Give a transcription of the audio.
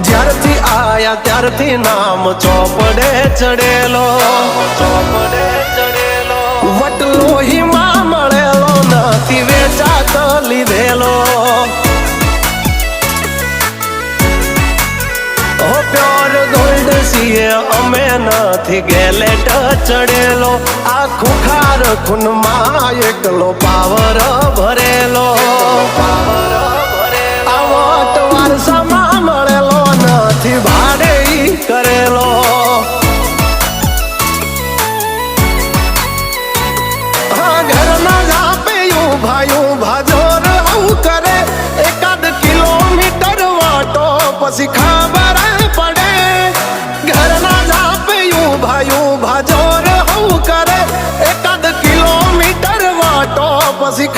જ્યારથી આયા ત્યારથી નામ ચોપડે ચડેલો, વટલો હિમા મળેલો નથી વેચાત લીધેલો. પ્યોર ગોલ્ડ સીએ અમે નથી ગેલેટ ચડેલો. આ ખુખાર ખૂનમાં એકલો પાવર ભરેલો. આ વટ વારસામાં મળેલો નથી ભાડે કરેલો. હા ઘરના જાપે ઉભા જોર આવું કરે. એકાદ કિલોમીટર વાટો પછી ખબર પડે. ઘરના જાપે ઉભા જોર આવું કરે. એકાદ કિલોમીટર વાટો પછી